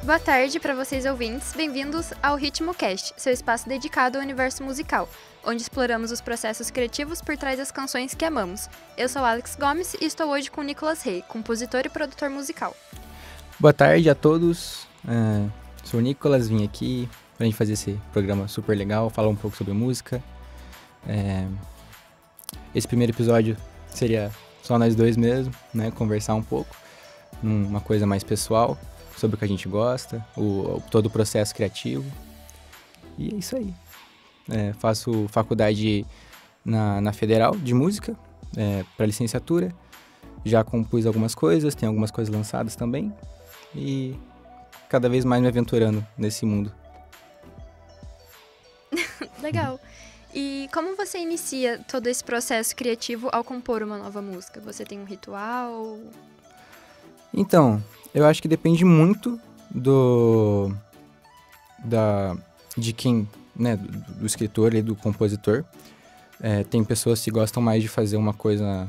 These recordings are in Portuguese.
Boa tarde para vocês ouvintes, bem-vindos ao RitmoCast, seu espaço dedicado ao universo musical, onde exploramos os processos criativos por trás das canções que amamos. Eu sou Alex Gomes e estou hoje com Nicolas Rey, compositor e produtor musical. Boa tarde a todos, sou o Nicolas, vim aqui pra gente fazer esse programa super legal, falar um pouco sobre música. Esse primeiro episódio seria só nós dois mesmo, né, conversar um pouco, uma coisa mais pessoal, sobre o que a gente gosta, todo o processo criativo. E é isso aí. Faço faculdade na Federal de Música, para licenciatura. Já compus algumas coisas, tem algumas coisas lançadas também. E cada vez mais me aventurando nesse mundo. Legal. E como você inicia todo esse processo criativo ao compor uma nova música? Você tem um ritual? Então, eu acho que depende muito de quem, né, do escritor e do compositor. Tem pessoas que gostam mais de fazer uma coisa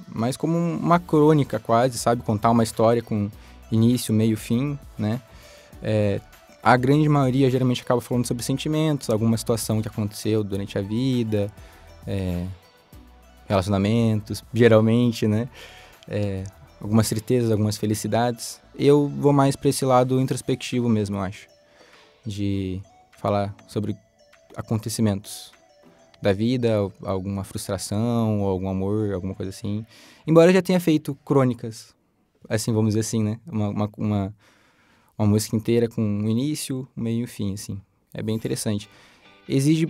mais como uma crônica quase, sabe? Contar uma história com início, meio, fim, né? A grande maioria geralmente acaba falando sobre sentimentos, alguma situação que aconteceu durante a vida, relacionamentos, geralmente, né? Algumas tristezas, algumas felicidades. Eu vou mais para esse lado introspectivo mesmo, eu acho. De falar sobre acontecimentos da vida, alguma frustração, ou algum amor, alguma coisa assim. Embora eu já tenha feito crônicas, assim, vamos dizer assim, né? Uma música inteira com um início, um meio e um fim, assim. É bem interessante. Exige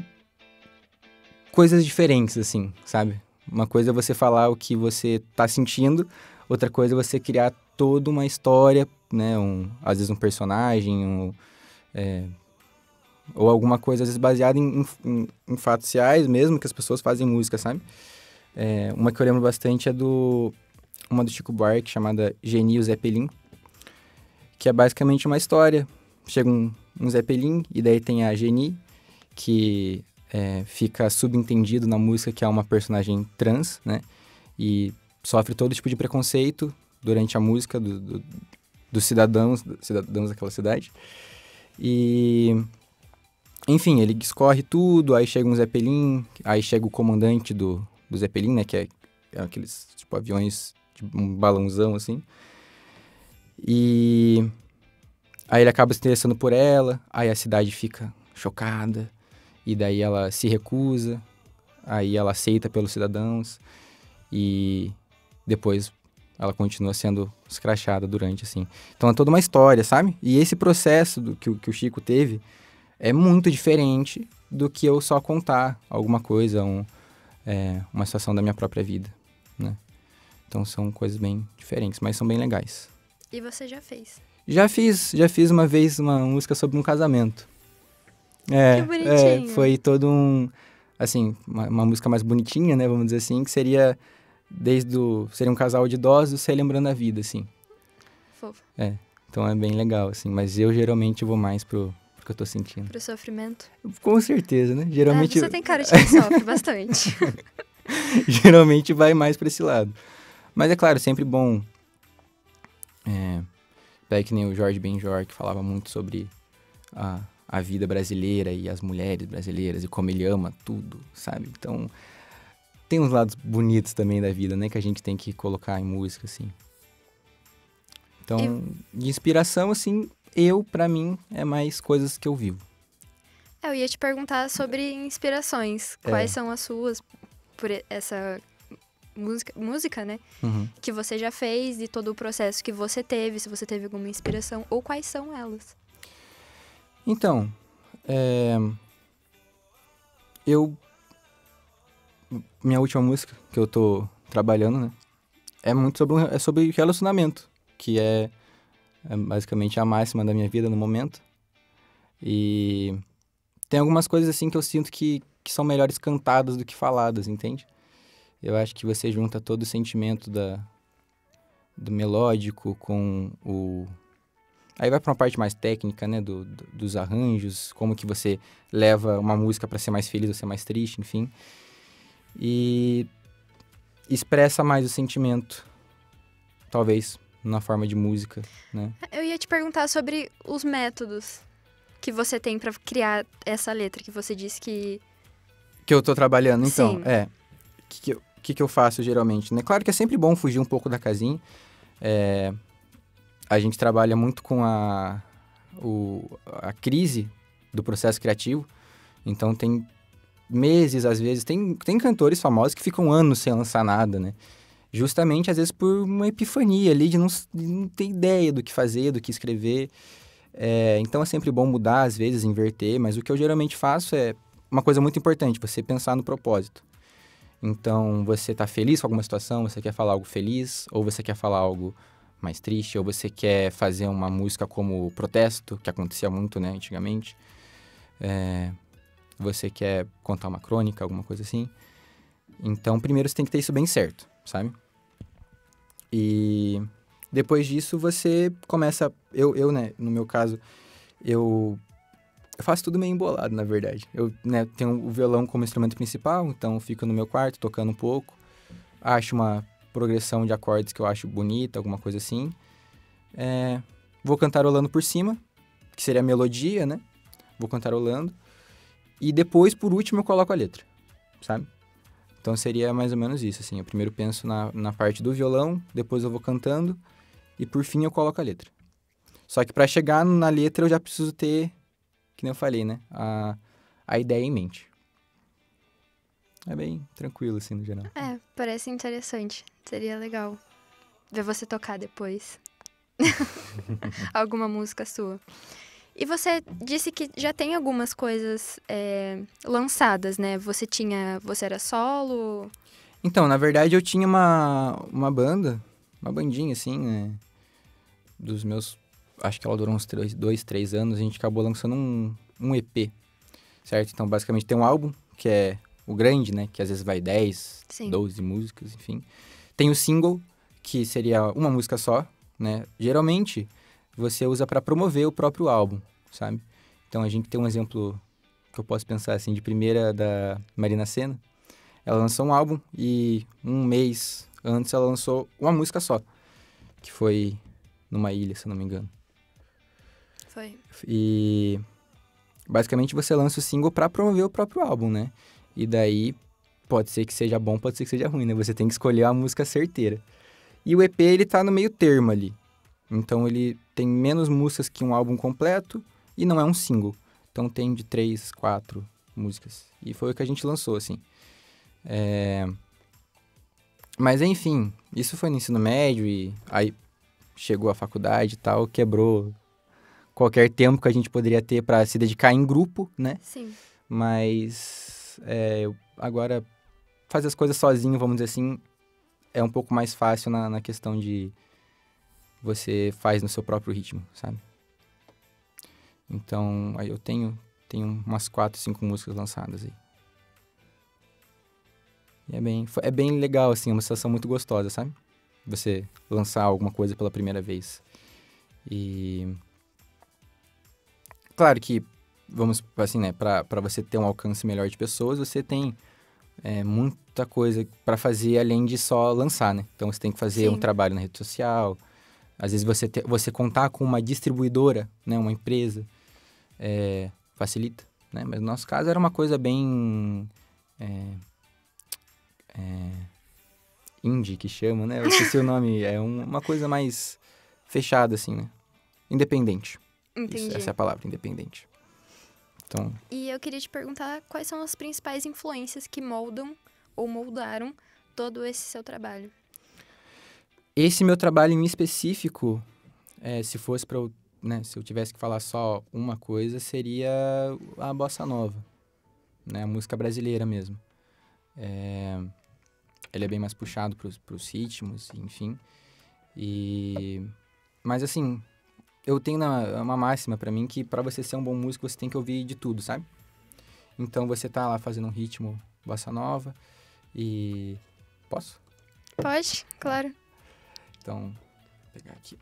coisas diferentes, assim, sabe? Uma coisa é você falar o que você tá sentindo, outra coisa é você criar toda uma história, né? Às vezes um personagem, ou alguma coisa, às vezes baseada em fatos reais mesmo, que as pessoas fazem música, sabe? Uma que eu lembro bastante é uma do Chico Buarque, chamada Geni e o Zeppelin, que é basicamente uma história. Chega um Zeppelin, e daí tem a Geni, que fica subentendido na música que é uma personagem trans, né? E sofre todo tipo de preconceito durante a música dos cidadãos daquela cidade. E, enfim, ele discorre tudo, aí chega um Zeppelin, aí chega o comandante do Zeppelin, né? Que é aqueles, tipo, aviões, tipo, um balãozão, assim. E aí ele acaba se interessando por ela, aí a cidade fica chocada, e daí ela se recusa, aí ela aceita pelos cidadãos, e depois ela continua sendo escrachada durante, assim. Então é toda uma história, sabe? E esse processo que o Chico teve é muito diferente do que eu só contar alguma coisa, uma situação da minha própria vida, né? Então são coisas bem diferentes, mas são bem legais. E você já fez? Já fiz uma vez uma música sobre um casamento. Que bonitinho. Foi todo assim, uma música mais bonitinha, né, vamos dizer assim, que seria seria um casal de idosos se lembrando a vida, assim. Fofo. Então é bem legal, assim, mas eu geralmente vou mais pro que eu tô sentindo. Pro sofrimento? Com certeza, né? Geralmente... Você tem cara de quem sofre bastante. Geralmente vai mais pra esse lado. Mas é claro, sempre bom... Daí que nem o Jorge Benjor, que falava muito sobre a vida brasileira e as mulheres brasileiras e como ele ama tudo, sabe? Então, tem uns lados bonitos também da vida, né? Que a gente tem que colocar em música, assim. Então, de inspiração, assim, pra mim, é mais coisas que eu vivo. Eu ia te perguntar sobre inspirações. Quais são as suas por essa... música, né? Uhum. Que você já fez e todo o processo que você teve, se você teve alguma inspiração, ou quais são elas? Então, minha última música que eu tô trabalhando, né? É sobre relacionamento, que é basicamente a máxima da minha vida no momento. E tem algumas coisas assim que eu sinto que são melhores cantadas do que faladas, entende? Eu acho que você junta todo o sentimento do melódico com o... Aí vai pra uma parte mais técnica, né, dos arranjos, como que você leva uma música pra ser mais feliz ou ser mais triste, enfim. E expressa mais o sentimento, talvez, na forma de música, né? Eu ia te perguntar sobre os métodos que você tem pra criar essa letra, que você disse que... Que eu tô trabalhando, então. Sim. O que eu faço geralmente, né? Claro que é sempre bom fugir um pouco da casinha. A gente trabalha muito com a crise do processo criativo. Então, tem meses, às vezes... Tem cantores famosos que ficam anos sem lançar nada, né? Justamente, às vezes, por uma epifania ali de não ter ideia do que fazer, do que escrever. Então, é sempre bom mudar, às vezes, inverter. Mas o que eu geralmente faço é uma coisa muito importante, você pensar no propósito. Então, você tá feliz com alguma situação, você quer falar algo feliz, ou você quer falar algo mais triste, ou você quer fazer uma música como protesto, que acontecia muito, né, antigamente. Você quer contar uma crônica, alguma coisa assim. Então, primeiro você tem que ter isso bem certo, sabe? E depois disso, você começa... Eu, né, no meu caso, eu faço tudo meio embolado, na verdade. Eu, né, tenho o violão como instrumento principal, então eu fico no meu quarto tocando um pouco. Acho uma progressão de acordes que eu acho bonita, alguma coisa assim. Vou cantarolando por cima, que seria a melodia, né? Vou cantarolando. E depois, por último, eu coloco a letra, sabe? Então seria mais ou menos isso, assim. Eu primeiro penso na parte do violão, depois eu vou cantando e por fim eu coloco a letra. Só que para chegar na letra eu já preciso ter, que nem eu falei, né? A ideia em mente. É bem tranquilo, assim, no geral. Parece interessante. Seria legal ver você tocar depois. Alguma música sua. E você disse que já tem algumas coisas lançadas, né? Você era solo? Então, na verdade, eu tinha uma banda, uma bandinha, assim, né? Dos meus... Acho que ela durou uns 2, 3 anos. A gente acabou lançando um EP, certo? Então, basicamente, tem um álbum, que é o grande, né? Que às vezes vai 10, Sim. 12 músicas, enfim. Tem o single, que seria uma música só, né? Geralmente, você usa para promover o próprio álbum, sabe? Então, a gente tem um exemplo que eu posso pensar, assim, de primeira da Marina Sena. Ela lançou um álbum e um mês antes ela lançou uma música só, que foi Numa Ilha, se eu não me engano. Foi. E basicamente você lança o single para promover o próprio álbum, né? E daí pode ser que seja bom, pode ser que seja ruim, né? Você tem que escolher a música certeira. E o EP, ele tá no meio termo ali. Então ele tem menos músicas que um álbum completo e não é um single. Então tem de 3, 4 músicas. E foi o que a gente lançou, assim. Mas enfim, isso foi no ensino médio e aí chegou a faculdade e tal, quebrou qualquer tempo que a gente poderia ter para se dedicar em grupo, né? Sim. Mas agora fazer as coisas sozinho, vamos dizer assim, é um pouco mais fácil na questão de você faz no seu próprio ritmo, sabe? Então, aí eu tenho umas 4, 5 músicas lançadas aí. E é bem legal, assim, é uma sensação muito gostosa, sabe? Você lançar alguma coisa pela primeira vez. E... Claro que, vamos, assim, né, pra você ter um alcance melhor de pessoas, você tem muita coisa pra fazer além de só lançar, né? Então, você tem que fazer um trabalho na rede social. Às vezes, você contar com uma distribuidora, né, uma empresa, facilita, né? Mas no nosso caso, era uma coisa bem... indie, que chama, né? Eu esqueci o nome. É uma coisa mais fechada, assim, né? Independente. Entendi. Essa é a palavra, independente. Então... E eu queria te perguntar quais são as principais influências que moldam ou moldaram todo esse seu trabalho. Esse meu trabalho em específico, se fosse para eu, né, se eu tivesse que falar só uma coisa, seria a bossa nova, né? A música brasileira mesmo. Ele é bem mais puxado pros ritmos, enfim. Mas assim, eu tenho uma máxima pra mim que pra você ser um bom músico, você tem que ouvir de tudo, sabe? Então você tá lá fazendo um ritmo bossa nova e... Posso? Pode, claro. Então, vou pegar aqui.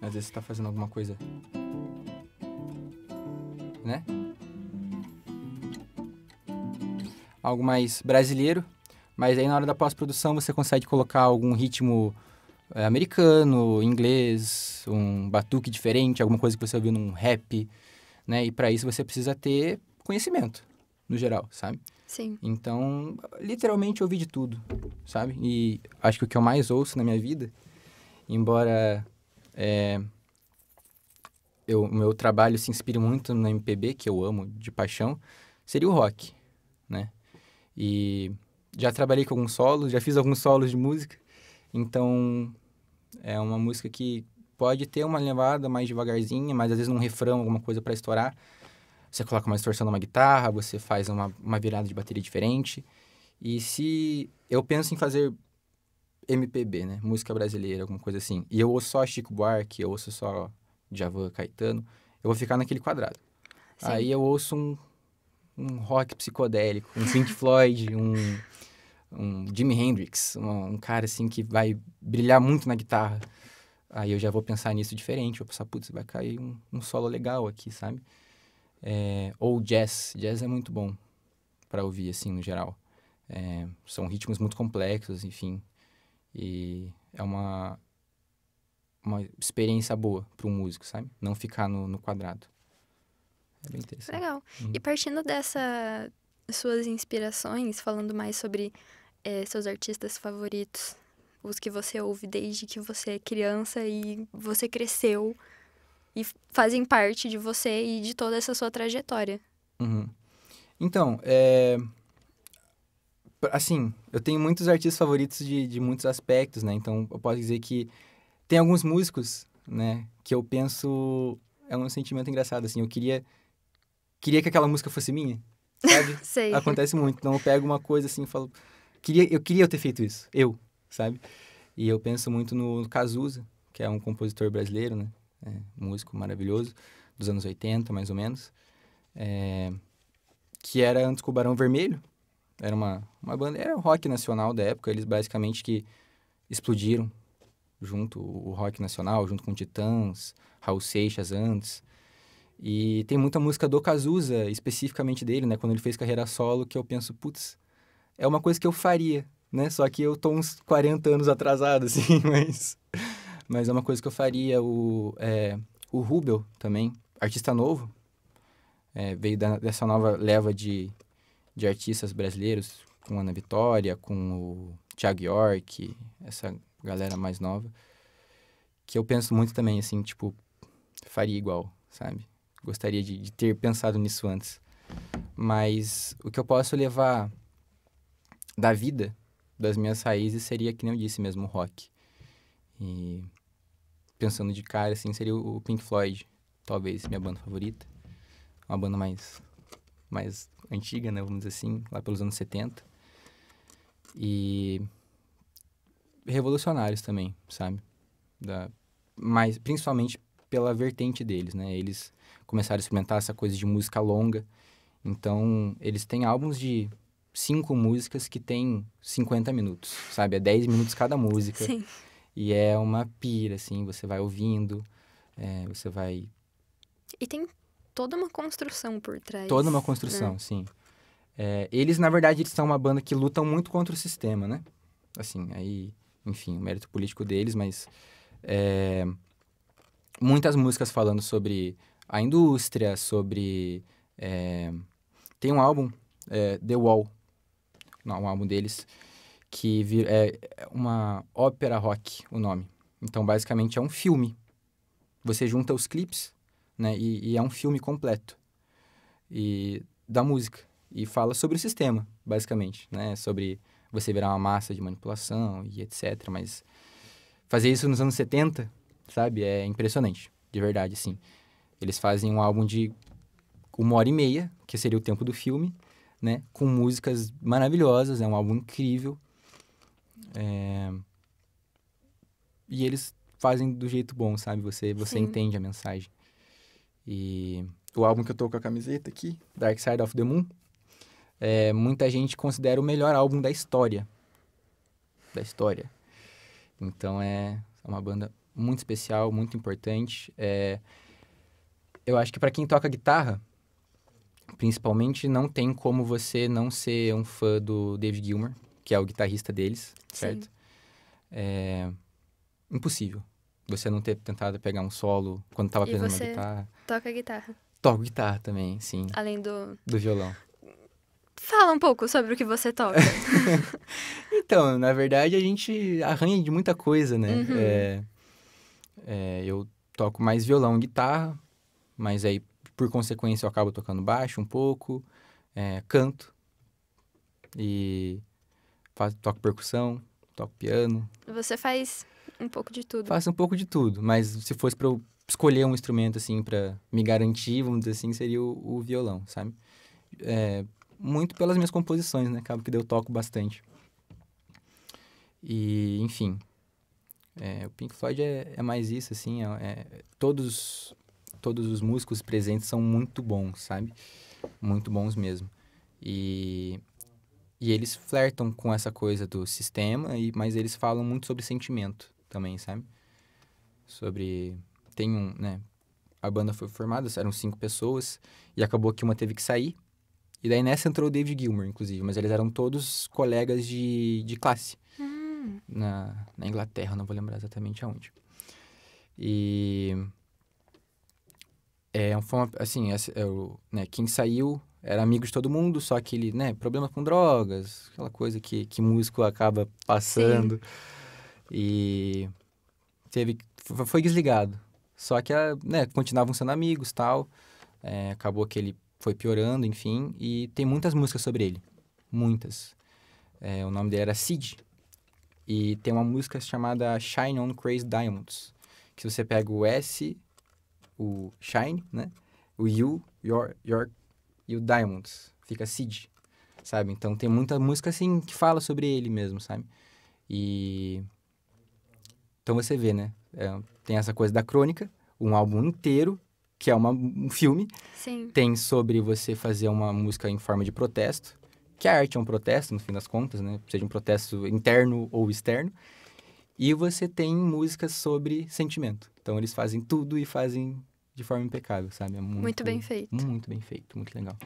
Às vezes você tá fazendo alguma coisa, né? Algo mais brasileiro. Mas aí na hora da pós-produção você consegue colocar algum ritmo americano, inglês, um batuque diferente, alguma coisa que você ouviu num rap, né? E para isso você precisa ter conhecimento, no geral, sabe? Sim. Então, literalmente eu ouvi de tudo, sabe? E acho que o que eu mais ouço na minha vida, embora o meu trabalho se inspire muito no MPB, que eu amo de paixão, seria o rock, né? E já trabalhei com alguns solos, já fiz alguns solos de música, então é uma música que pode ter uma levada mais devagarzinha, mas às vezes num refrão, alguma coisa para estourar. Você coloca uma distorção numa guitarra, você faz uma virada de bateria diferente. E se eu penso em fazer MPB, né? Música brasileira, alguma coisa assim, e eu ouço só Chico Buarque, eu ouço só Djavan, Caetano, eu vou ficar naquele quadrado. Sim. Aí eu ouço um rock psicodélico, um Pink Floyd, um Jimi Hendrix, um cara assim que vai brilhar muito na guitarra. Aí eu já vou pensar nisso diferente, vou pensar, putz, vai cair um solo legal aqui, sabe? Ou jazz. Jazz é muito bom para ouvir, assim, no geral. São ritmos muito complexos, enfim. E é uma experiência boa para um músico, sabe? Não ficar no quadrado. É bem interessante. Legal. E partindo dessas suas inspirações, falando mais sobre seus artistas favoritos, os que você ouve desde que você é criança e você cresceu e fazem parte de você e de toda essa sua trajetória. Uhum. Então, assim, eu tenho muitos artistas favoritos de muitos aspectos, né? Então, eu posso dizer que tem alguns músicos, né, que eu penso... É um sentimento engraçado, assim. Eu queria que aquela música fosse minha, sabe? Sei. Acontece muito. Então, eu pego uma coisa assim e falo... Eu queria ter feito isso. Sabe? E eu penso muito no Cazuza, que é um compositor brasileiro, né? Músico maravilhoso, dos anos 80, mais ou menos. Que era antes com o Barão Vermelho. Era uma banda... Era o rock nacional da época. Eles basicamente que explodiram junto o rock nacional, junto com Titãs, Raul Seixas antes. E tem muita música do Cazuza, especificamente dele, né? Quando ele fez carreira solo, que eu penso, putz, é uma coisa que eu faria, né? Só que eu tô uns 40 anos atrasado, assim, mas é uma coisa que eu faria. O Rubel também, artista novo, veio dessa nova leva de artistas brasileiros, com Ana Vitória, com o Thiago York, essa galera mais nova, que eu penso muito também, assim, tipo, faria igual, sabe? Gostaria de ter pensado nisso antes. Mas o que eu posso levar da vida, das minhas raízes, seria, que nem eu disse mesmo, o rock. E pensando de cara, assim, seria o Pink Floyd, talvez, minha banda favorita. Uma banda mais antiga, né, vamos dizer assim, lá pelos anos 70. E revolucionários também, sabe? Mas principalmente pela vertente deles, né? Eles começaram a experimentar essa coisa de música longa. Então, eles têm álbuns de 5 músicas que tem 50 minutos, sabe? É 10 minutos cada música. Sim. E é uma pira, assim, você vai ouvindo, você vai... E tem toda uma construção por trás. Toda uma construção, né? sim. Eles, na verdade, eles são uma banda que lutam muito contra o sistema, né? Assim, aí, enfim, o mérito político deles, mas... muitas músicas falando sobre a indústria, sobre... tem um álbum, The Wall, um álbum deles, que é uma ópera rock, o nome. Então, basicamente, é um filme. Você junta os clipes, né? E é um filme completo. E da música. E fala sobre o sistema, basicamente, né? Sobre você virar uma massa de manipulação e etc. Mas fazer isso nos anos 70, sabe? É impressionante, de verdade, assim. Eles fazem um álbum de 1h30, que seria o tempo do filme, né? Com músicas maravilhosas, é um álbum incrível. E eles fazem do jeito bom, sabe? Você Sim. entende a mensagem. E o álbum que eu tô com a camiseta aqui, Dark Side of the Moon, muita gente considera o melhor álbum da história. Da história. Então é uma banda muito especial, muito importante. Eu acho que para quem toca guitarra, principalmente, não tem como você não ser um fã do David Gilmour, que é o guitarrista deles, certo? impossível você não ter tentado pegar um solo quando tava E aprendendo uma você guitarra. toca guitarra, Toco guitarra também, sim, além do... do violão. Fala um pouco sobre o que você toca. Então, na verdade, a gente arranha de muita coisa, né? Uhum. Eu toco mais violão e guitarra, mas aí, por consequência, eu acabo tocando baixo um pouco, canto e toco percussão, toco piano, Você faz um pouco de tudo. faço um pouco de tudo, mas se fosse pra eu escolher um instrumento, assim, pra me garantir, vamos dizer assim, seria o violão, sabe? É, muito pelas minhas composições, né? Acaba que daí eu toco bastante. E, enfim, o Pink Floyd é mais isso, assim, todos os músicos presentes são muito bons, sabe? Muito bons mesmo. E, e eles flertam com essa coisa do sistema, mas eles falam muito sobre sentimento também, sabe? Tem né? A banda foi formada, eram 5 pessoas, e acabou que uma teve que sair. E daí nessa entrou o David Gilmour, inclusive, mas eles eram todos colegas de classe na Inglaterra, não vou lembrar exatamente aonde. E foi assim, né, quem saiu era amigo de todo mundo, só que ele, né, problema com drogas, aquela coisa que músico acaba passando. Sim. E foi desligado. Só que, né, continuavam sendo amigos, tal. Acabou que ele foi piorando, enfim, e tem muitas músicas sobre ele. Muitas. O nome dele era Sid. E tem uma música chamada Shine on Crazy Diamonds, que você pega o S, o Shine, né? O You, Your e o Diamonds. Fica Sid, sabe? Então tem muita música, assim, que fala sobre ele mesmo, sabe? E... Então você vê, né? Tem essa coisa da crônica, um álbum inteiro, que é um filme. Sim. Tem sobre você fazer uma música em forma de protesto, que a arte é um protesto, no fim das contas, né? Seja um protesto interno ou externo. E você tem músicas sobre sentimento. Então, eles fazem tudo e fazem de forma impecável, sabe? É Muito bem feito. Muito bem feito, muito legal.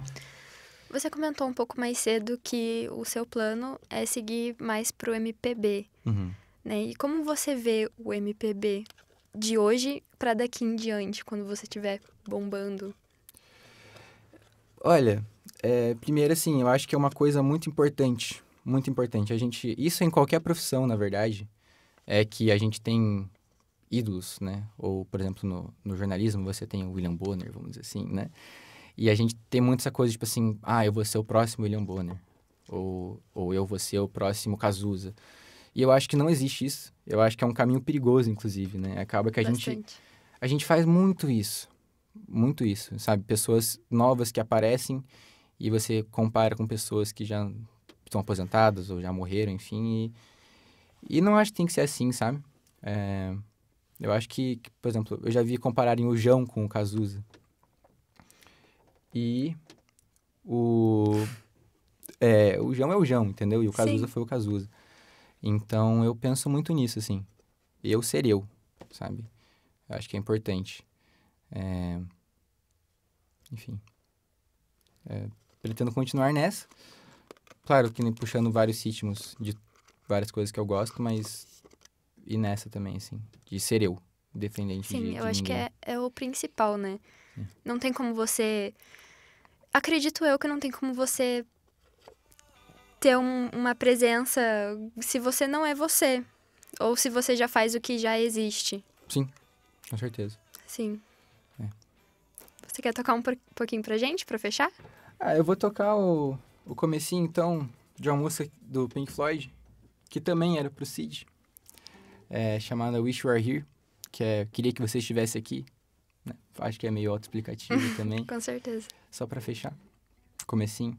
Você comentou um pouco mais cedo que o seu plano é seguir mais pro MPB, Uhum. né? E como você vê o MPB de hoje para daqui em diante, quando você estiver bombando? Olha, primeiro assim, eu acho que é uma coisa muito importante, muito importante. Isso em qualquer profissão, na verdade, é que a gente tem ídolos, né? Ou, por exemplo, no jornalismo, você tem o William Bonner, vamos dizer assim, né? E a gente tem muito essa coisa, tipo assim, eu vou ser o próximo William Bonner. Ou eu vou ser o próximo Cazuza. E eu acho que não existe isso. Eu acho que é um caminho perigoso, inclusive, né? Acaba que Bastante. a gente faz muito isso, sabe? Pessoas novas que aparecem e você compara com pessoas que já estão aposentadas ou já morreram, enfim. E não acho que tem que ser assim, sabe? Eu acho que, por exemplo, eu já vi compararem o João com o Cazuza. E o João é o João, entendeu? E o Cazuza Sim. foi o Cazuza. Então, eu penso muito nisso, assim. Eu ser eu, sabe? Eu acho que é importante. Enfim. Pretendo continuar nessa. Claro que puxando vários ritmos de várias coisas que eu gosto, mas... E nessa também, assim. De ser eu, independente Sim, de eu acho que ninguém. é o principal, né? Não tem como você... Acredito eu que não tem como você ter uma presença se você não é você. Ou se você já faz o que já existe. Sim, com certeza. Sim. Você quer tocar um pouquinho pra gente, pra fechar? Eu vou tocar o comecinho, então, de uma música do Pink Floyd, que também era pro Sid, chamada Wish You Were Here, que é Queria Que Você Estivesse Aqui. Né? Acho que é meio autoexplicativo também. Com certeza. Só pra fechar. Comecinho.